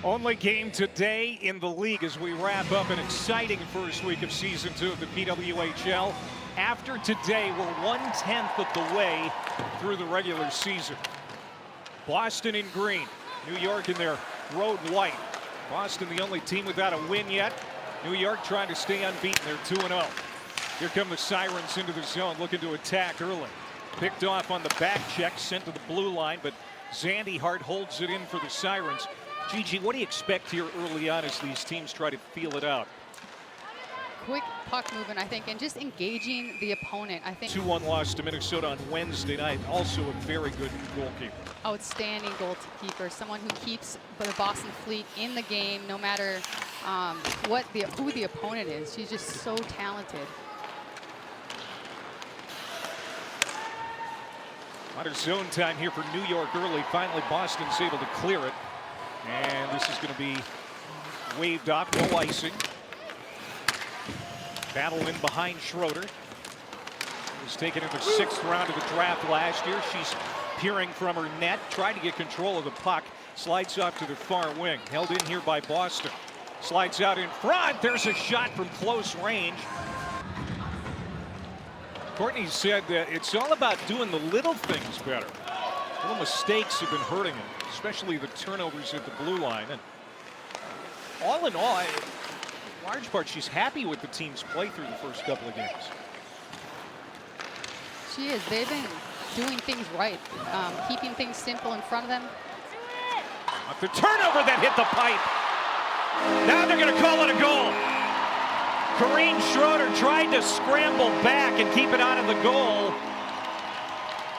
Only game today in the league as we wrap up an exciting first week of season 2 of the PWHL. After today, we're 1/10 of the way through the regular season. Boston in green, New York in their road white. Boston the only team without a win yet. New York trying to stay unbeaten. They're 2-0. Here come the Sirens into the zone, looking to attack early. Picked off on the back check, sent to the blue line, but Zandy Hart holds it in for the Sirens. Gigi, what do you expect here early on as these teams try to feel it out? Quick puck movement, I think, and just engaging the opponent. I think 2-1 loss to Minnesota on Wednesday night. Also a very good goalkeeper. Outstanding goalkeeper, someone who keeps the Boston Fleet in the game, no matter who the opponent is. She's just so talented. A lot of zone time here for New York early. Finally, Boston's able to clear it. And this is going to be waved off, no icing. Battle in behind Schroeder. Was taken in the 6th round of the draft last year. She's peering from her net, trying to get control of the puck. Slides off to the far wing. Held in here by Boston. Slides out in front. There's a shot from close range. Courtney said that it's all about doing the little things better. Little mistakes have been hurting him, especially the turnovers at the blue line. And all in all, in large part, she's happy with the team's play through the first couple of games. She is. They've been doing things right, keeping things simple in front of them. The turnover that hit the pipe. Now they're going to call it a goal. Corrine Schroeder tried to scramble back and keep it out of the goal.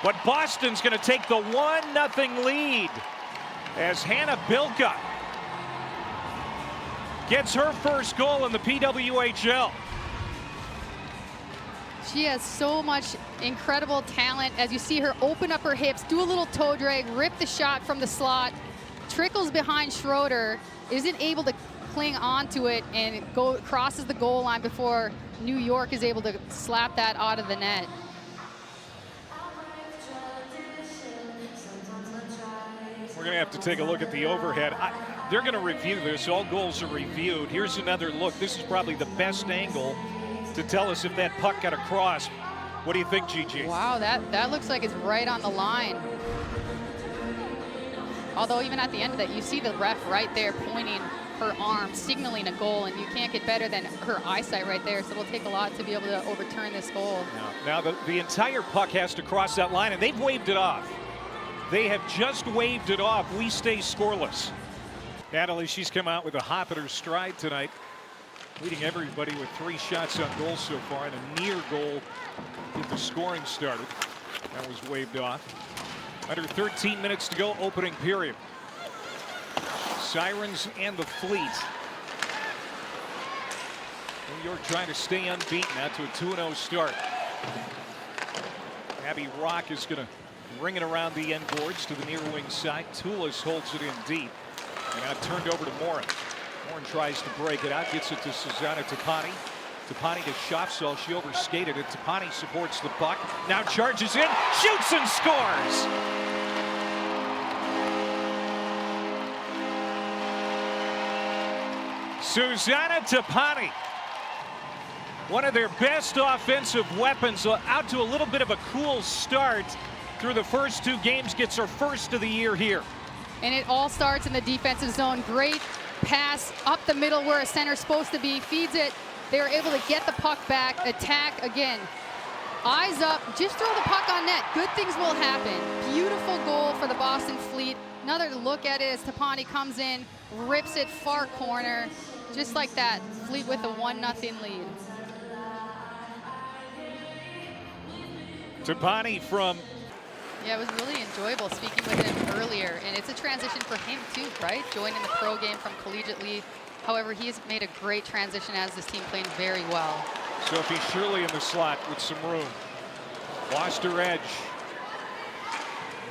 But Boston's going to take the 1-0 lead as Hannah Bilka gets her first goal in the PWHL. She has so much incredible talent. As you see her open up her hips, do a little toe drag, rip the shot from the slot, trickles behind Schroeder, isn't able to cling onto it, and crosses the goal line before New York is able to slap that out of the net. We're going to have to take a look at the overhead. They're going to review this. All goals are reviewed. Here's another look. This is probably the best angle to tell us if that puck got across. What do you think, Gigi? Wow, that looks like it's right on the line. Although even at the end of that, you see the ref right there pointing her arm, signaling a goal, and you can't get better than her eyesight right there. So it'll take a lot to be able to overturn this goal. Now the entire puck has to cross that line, and they've waved it off. They have just waved it off. We stay scoreless. Natalie, she's come out with a hop at her stride tonight, leading everybody with 3 shots on goal so far, and a near goal if the scoring started. That was waved off. Under 13 minutes to go, opening period. Sirens and the Fleet. New York trying to stay unbeaten out to a 2-0 start. Abby Rock is going to ring it around the end boards to the near wing side. Toulis holds it in deep. And now turned over to Morin. Morin tries to break it out, gets it to Susanna Tapani. Tapani to Schafsell. She overskated it. Tapani supports the puck. Now charges in, shoots and scores. Susanna Tapani, one of their best offensive weapons, out to a little bit of a cool start through the first 2 games, gets her first of the year here. And it all starts in the defensive zone. Great pass up the middle where a center's supposed to be, feeds it. They're able to get the puck back, attack again. Eyes up, just throw the puck on net. Good things will happen. Beautiful goal for the Boston Fleet. Another look at it as Tapani comes in, rips it far corner. Just like that, Fleet with a 1-0 lead. Tapani from... Yeah, it was really enjoyable speaking with him earlier, and it's a transition for him too, right? Joining the pro game from collegiate league. However, he's made a great transition as this team playing very well. Sophie Shirley in the slot with some room. Lost her edge.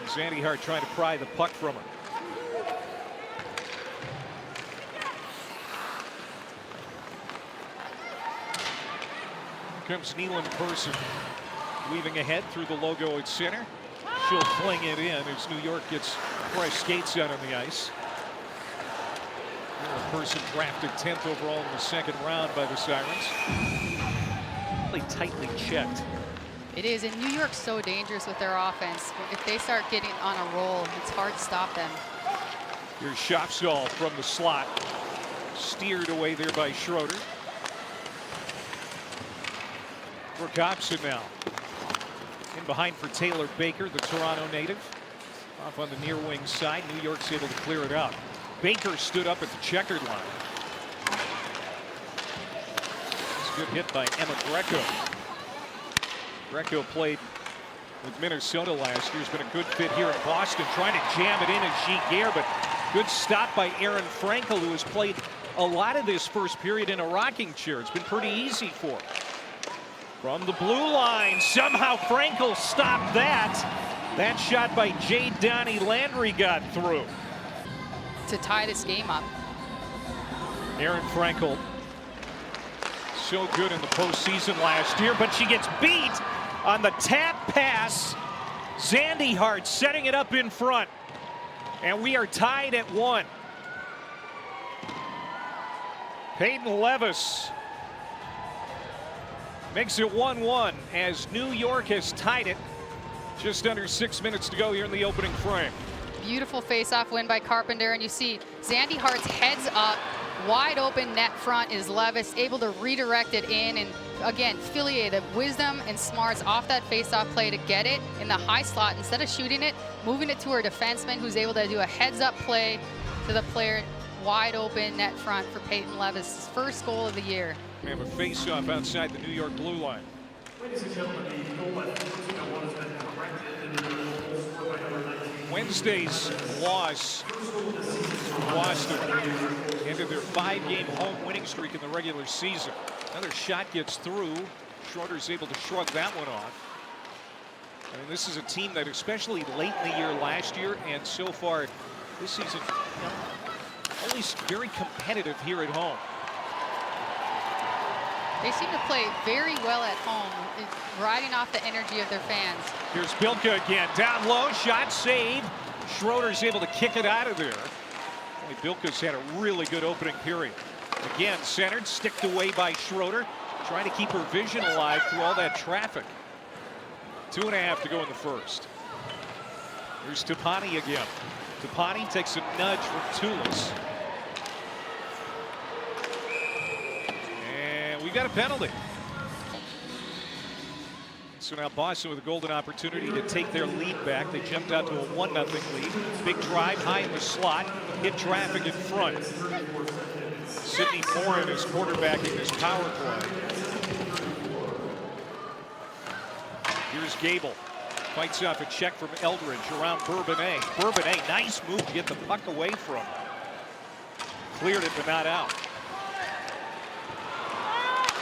Zandy Hart trying to pry the puck from her. Here comes Nealon Person, weaving ahead through the logo at center. She'll fling it in as New York gets fresh skates out on the ice. person drafted 10th overall in the second round by the Sirens. Really tightly checked. It is, and New York's so dangerous with their offense. If they start getting on a roll, it's hard to stop them. Here's Shopsall from the slot. Steered away there by Schroeder. For Gobson now. In behind for Taylor Baker, the Toronto native. Off on the near wing side. New York's able to clear it out. Baker stood up at the checkered line. It's a good hit by Emma Greco. Greco played with Minnesota last year. Has been a good fit here in Boston. Trying to jam it in as Giguère, but good stop by Aaron Frankel, who has played a lot of this first period in a rocking chair. It's been pretty easy for him. From the blue line, somehow Frankel stopped that. That shot by Jade Donnie Landry got through. To tie this game up. Aaron Frankel, so good in the postseason last year, but she gets beat on the tap pass. Zandy Hart setting it up in front. And we are tied at 1. Peyton Levis makes it 1-1 as New York has tied it. Just under 6 minutes to go here in the opening frame. Beautiful face-off win by Carpenter, and you see Zandy Hart's heads up, wide open net front is Levis, able to redirect it in, and again, Fillier, the wisdom and smarts off that face-off play to get it in the high slot. Instead of shooting it, moving it to her defenseman, who's able to do a heads-up play to the player wide open net front for Peyton Levis' first goal of the year. We have a face-off outside the New York blue line. Ladies and gentlemen, the goal left one has been corrected and the goal scored by number 19. Wednesday's loss to Boston ended their 5-game home winning streak in the regular season. Another shot gets through. Schroeder's able to shrug that one off. I mean, this is a team that, especially late in the year last year and so far this season, always very competitive here at home. They seem to play very well at home, riding off the energy of their fans. Here's Bilka again, down low, shot saved. Schroeder's able to kick it out of there. Boy, Bilka's had a really good opening period. Again, centered, sticked away by Schroeder, trying to keep her vision alive through all that traffic. 2.5 to go in the first. Here's Tapani again. Tapani takes a nudge from Tulis. We got a penalty. So now Boston with a golden opportunity to take their lead back. They jumped out to a 1-0 lead. Big drive high in the slot. Hit traffic in front. Sydney Foran is quarterbacking this power play. Here's Gable. Fights off a check from Eldridge around Bourbonnais. Bourbonnais, nice move to get the puck away from him. Cleared it, but not out.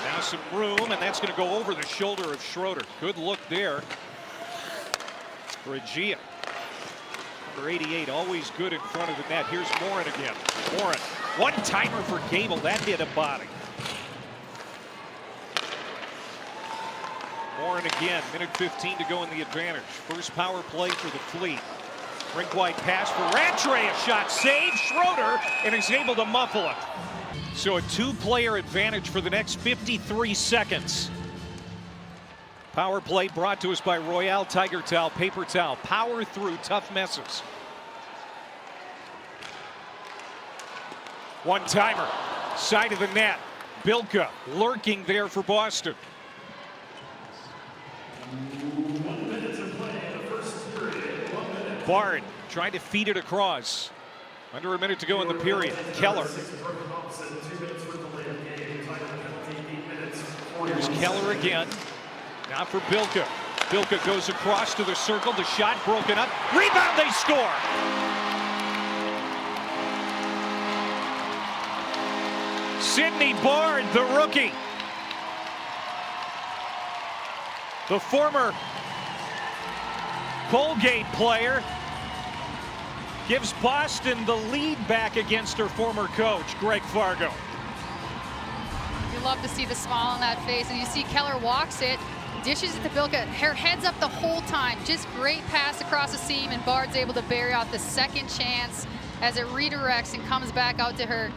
Now some room, and that's going to go over the shoulder of Schroeder. Good look there. Regia. Number 88, always good in front of the net. Here's Morin again. Morin, one-timer for Gable. That hit a body. Morin again, minute 15 to go in the advantage. First power play for the Fleet. Rink-wide pass for Rattray, a shot saved. Schroeder, and is able to muffle it. So a 2-player advantage for the next 53 seconds. Power play brought to us by Royale Tiger Towel, paper towel. Power through tough messes. One-timer, side of the net. Bilka lurking there for Boston. 1 minute to play in the first period. 1 minute. Bard trying to feed it across. Under a minute to go in the period. Keller. Here's Keller again. Now for Bilka. Bilka goes across to the circle. The shot broken up. Rebound, they score! Sydney Bard, the rookie. The former Colgate player gives Boston the lead back against her former coach, Greg Fargo. You love to see the smile on that face, and you see Keller walks it, dishes it to Bilka. Her head's up the whole time. Just great pass across the seam, and Bard's able to bury out the second chance as it redirects and comes back out to her.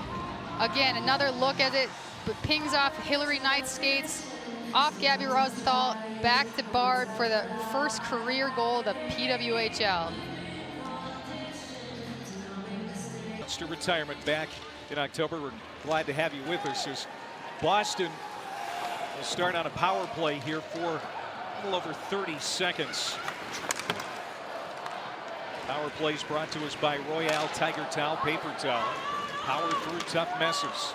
Again, another look at it, but pings off Hillary Knight's skates, off Gabby Rosenthal, back to Bard for the first career goal of the PWHL. To retirement back in October. We're glad to have you with us as Boston will start on a power play here for a little over 30 seconds. Power plays brought to us by Royale Tiger Towel, paper towel. Power through tough messes.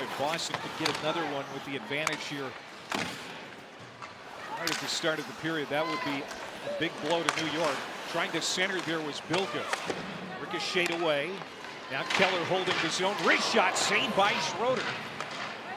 If Boston could get another one with the advantage here right at the start of the period, that would be a big blow to New York. Trying to center there was Bilka. Ricocheted away. Now Keller holding the zone. Wrist shot saved by Schroeder.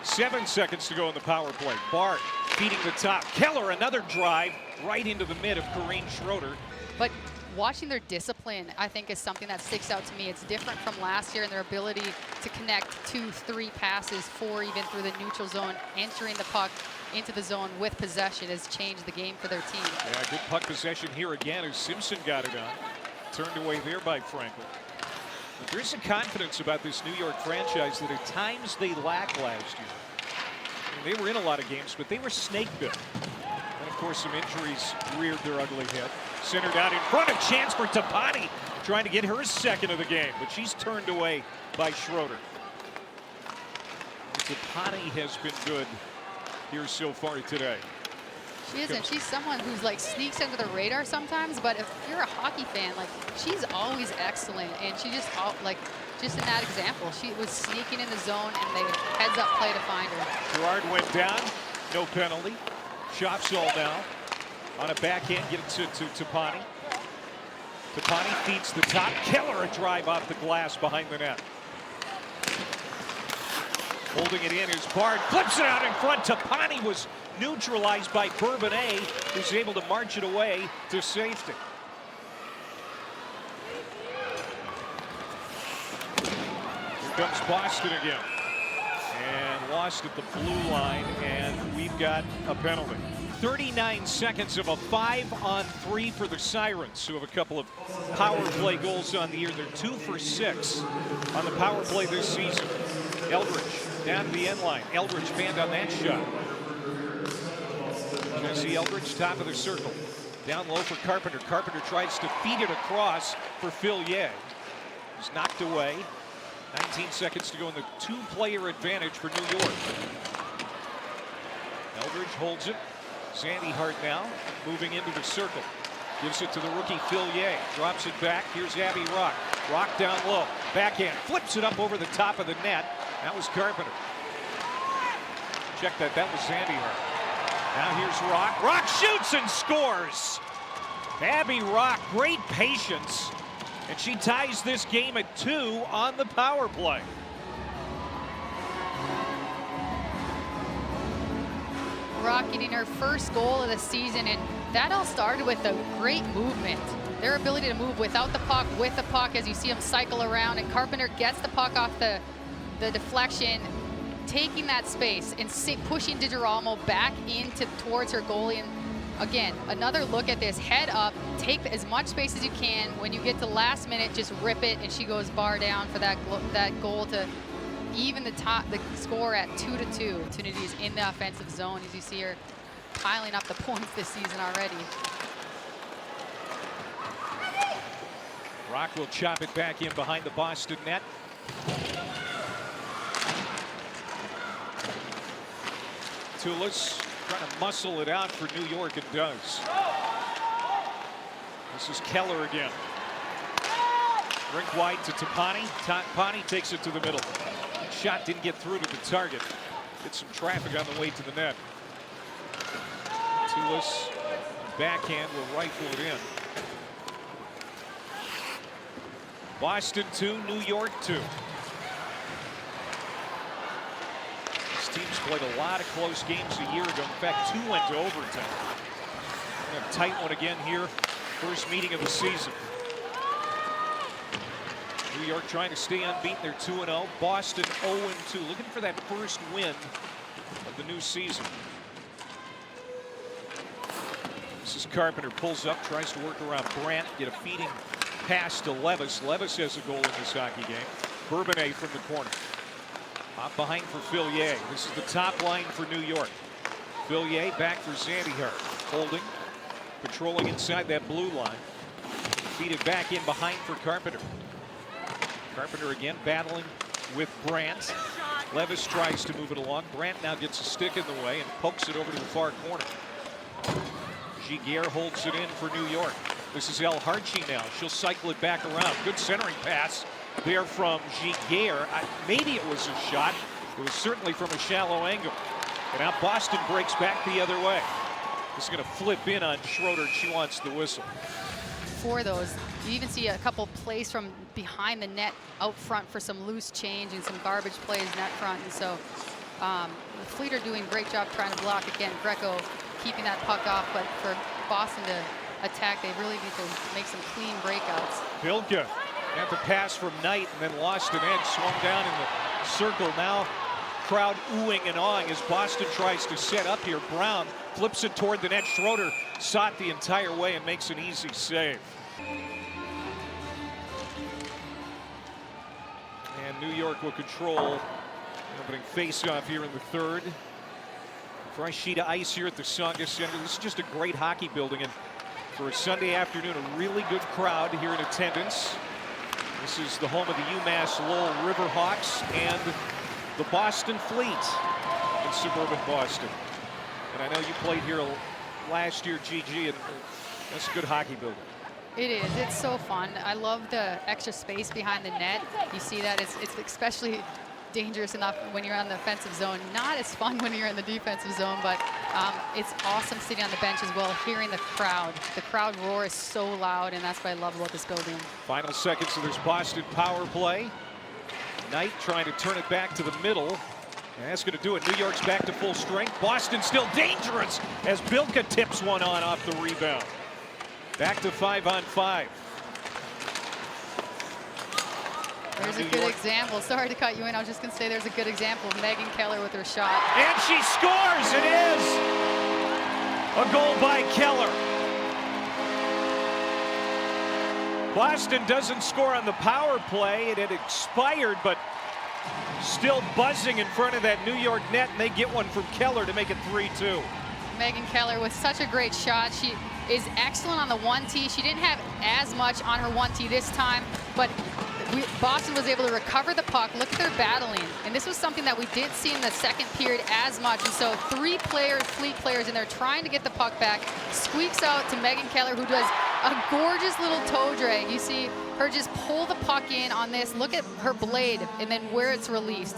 7 seconds to go in the power play. Bart feeding the top. Keller another drive right into the mid of Corrine Schroeder. But watching their discipline, I think, is something that sticks out to me. It's different from last year in their ability to connect 2-3 passes, 4 even through the neutral zone. Entering the puck into the zone with possession has changed the game for their team. Yeah, good puck possession here again as Simpson got it on. Turned away there by Frankel. But there's a confidence about this New York franchise that at times they lacked last year. I mean, they were in a lot of games, but they were snake bit. And of course, some injuries reared their ugly head. Centered out in front, a chance for Tapani, trying to get her second of the game, but she's turned away by Schroeder. Tapani has been good here so far today. She isn't. She's someone who's like sneaks under the radar sometimes, but if you're a hockey fan, like she's always excellent, and she just just in that example, she was sneaking in the zone and they heads up play to find her. Gerard went down, no penalty. Shopsall now on a backhand, get it to Tapani. Tapani feeds the top. Keller a drive off the glass behind the net. Holding it in is Bard, flips it out in front. Tapani was neutralized by Bourbonnais, who's able to march it away to safety. Here comes Boston again. And lost at the blue line, and we've got a penalty. 39 seconds of a 5-on-3 for the Sirens, who have a couple of power play goals on the year. They're 2 for 6 on the power play this season. Eldridge down to the end line. Eldridge banned on that shot. Jesse Eldridge, top of the circle. Down low for Carpenter. Carpenter tries to feed it across for Fillier. He's knocked away. 19 seconds to go in the 2-player advantage for New York. Eldridge holds it. Sandy Hart now moving into the circle. Gives it to the rookie Fillier. Drops it back. Here's Abby Rock. Rock down low. Backhand. Flips it up over the top of the net. That was Carpenter. Check that. That was Sandy Hart. Now here's Rock. Rock shoots and scores. Abby Rock, great patience. And she ties this game at 2 on the power play. Rock getting her first goal of the season, and that all started with a great movement. Their ability to move without the puck, with the puck, as you see them cycle around, and Carpenter gets the puck off the deflection, taking that space and pushing DiGirolamo back towards her goalie. And again, another look at this, head up, take as much space as you can. When you get to last minute, just rip it, and she goes bar down for that goal to even the score at 2-2. Opportunities in the offensive zone, as you see her piling up the points this season already. Rock will chop it back in behind the Boston net. Tulis trying to muscle it out for New York, and does. This is Keller again. Rink wide to Tapani. Tapani takes it to the middle. Shot didn't get through to the target. Get some traffic on the way to the net. Tulis, backhand, will rifle it in. Boston 2, New York 2. These teams played a lot of close games a year ago. In fact, 2 went to overtime. And a tight one again here. First meeting of the season. New York trying to stay unbeaten. They're 2-0. Boston 0-2. Looking for that first win of the new season. This is Carpenter. Pulls up, tries to work around Brandt. Get a feeding pass to Levis. Levis has a goal in this hockey game. Bourbonnais from the corner. Up behind for Fillier. This is the top line for New York. Fillier back for Zandyhart. Holding. Patrolling inside that blue line. Feed it back in behind for Carpenter. Carpenter again battling with Brandt. Levis tries to move it along. Brandt now gets a stick in the way and pokes it over to the far corner. Giguère holds it in for New York. This is El Harchi now. She'll cycle it back around. Good centering pass there from Giguère. Maybe it was a shot. It was certainly from a shallow angle. And now Boston breaks back the other way. This is going to flip in on Schroeder. She wants the whistle. For those, you even see a couple plays from behind the net out front for some loose change and some garbage plays net front. And so the Fleet are doing a great job trying to block. Again, Greco keeping that puck off, but for Boston to attack, they really need to make some clean breakouts. Bilka got the pass from Knight and then lost an edge, swung down in the circle. Now crowd oohing and awing as Boston tries to set up here. Brown flips it toward the net. Schroeder saw it the entire way and makes an easy save. And New York will control opening face-off here in the third. Fresh sheet of ice here at the Saga Center. This is just a great hockey building, and for a Sunday afternoon, a really good crowd here in attendance. This is the home of the UMass Lowell Riverhawks and the Boston Fleet in suburban Boston. And I know you played here last year, GG, and that's a good hockey building. It is. It's so fun. I love the extra space behind the net. You see that. It's especially dangerous enough when you're on the offensive zone. Not as fun when you're in the defensive zone, but it's awesome sitting on the bench as well, hearing the crowd. The crowd roar is so loud, and that's what I love about this building. Final seconds of this Boston power play. Knight trying to turn it back to the middle. And that's going to do it. New York's back to full strength. Boston still dangerous as Bilka tips one on off the rebound. Back to 5-on-5. There's a good example. Sorry to cut you in. I was just going to say there's a good example of Megan Keller with her shot. And she scores. It is a goal by Keller. Boston doesn't score on the power play. It had expired, but still buzzing in front of that New York net, and they get one from Keller to make it 3-2. Megan Keller with such a great shot. She is excellent on the 1T. She didn't have as much on her 1T this time, but Boston was able to recover the puck. Look at their battling. And this was something that we did see in the second period as much. And so three players, Fleet players in there trying to get the puck back. Squeaks out to Megan Keller, who does a gorgeous little toe drag. You see her just pull the puck in on this. Look at her blade and then where it's released.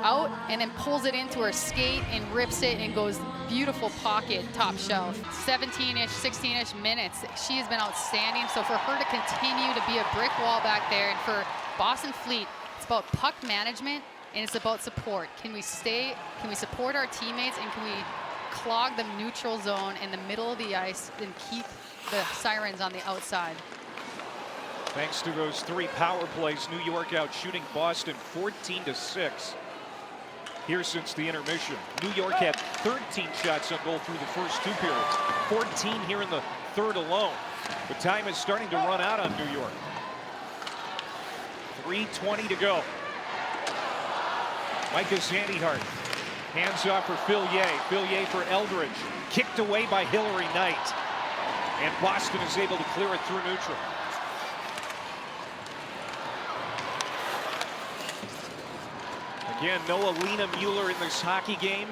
Out and then pulls it into her skate and rips it and goes beautiful pocket, top shelf. 17-ish, 16-ish minutes. She has been outstanding. So for her to continue to be a brick wall back there, and for Boston Fleet, it's about puck management and it's about support. Can we support our teammates, and can we clog the neutral zone in the middle of the ice and keep the Sirens on the outside? Thanks to those three power plays, New York out shooting Boston 14-6. Here since the intermission. New York had 13 shots on goal through the first two periods. 14 here in the third alone. The time is starting to run out on New York. 3:20 to go. Micah Zandyhart. Hands off for Fillier. Fillier for Eldridge. Kicked away by Hillary Knight. And Boston is able to clear it through neutral. Again, no Alina Mueller in this hockey game.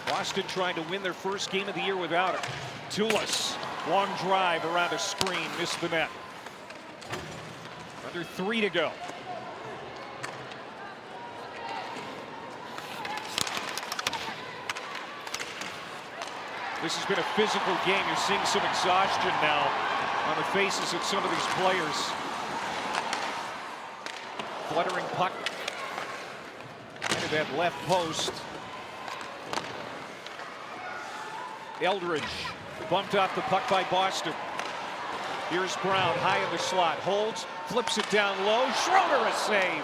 Boston trying to win their first game of the year without her. Tulis, long drive around a screen, missed the net. Under 3 to go. This has been a physical game. You're seeing some exhaustion now on the faces of some of these players. Fluttering puck. Into that left post. Eldridge bumped off the puck by Boston. Here's Brown, high in the slot, holds, flips it down low. Schroeder a save.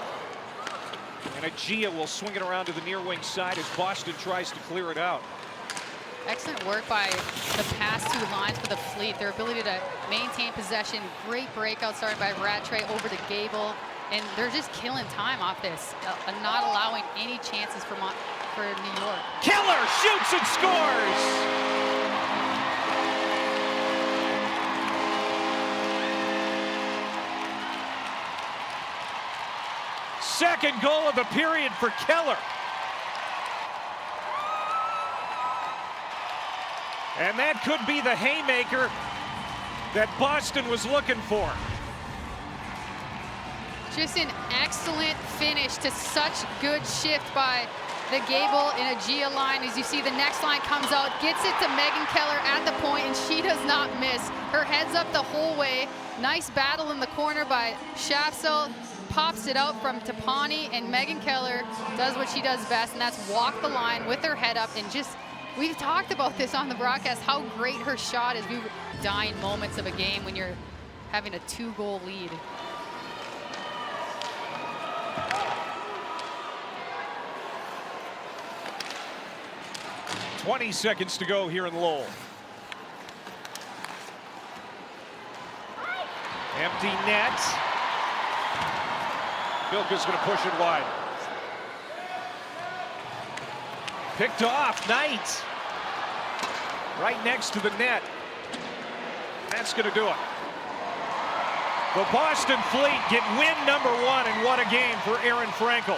And Agia will swing it around to the near wing side as Boston tries to clear it out. Excellent work by the past two lines for the Fleet. Their ability to maintain possession. Great breakout started by Rattray over to Gable. And they're just killing time off this, not allowing any chances for New York. Keller shoots and scores! Second goal of the period for Keller. And that could be the haymaker that Boston was looking for. Just an excellent finish to such good shift by the Gable in a Gia line. As you see, the next line comes out, gets it to Megan Keller at the point, and she does not miss. Her head's up the whole way. Nice battle in the corner by Shafsel. Pops it out from Tapani, and Megan Keller does what she does best, and that's walk the line with her head up. And just, we've talked about this on the broadcast, how great her shot is. We die in moments of a game when you're having a 2-goal lead. "20 seconds to go here in Lowell. Empty net. Bilka's going to push it wide. Picked off, Knight. Right next to the net. That's going to do it. The Boston Fleet get win number 1, and what a game for Aaron Frankel.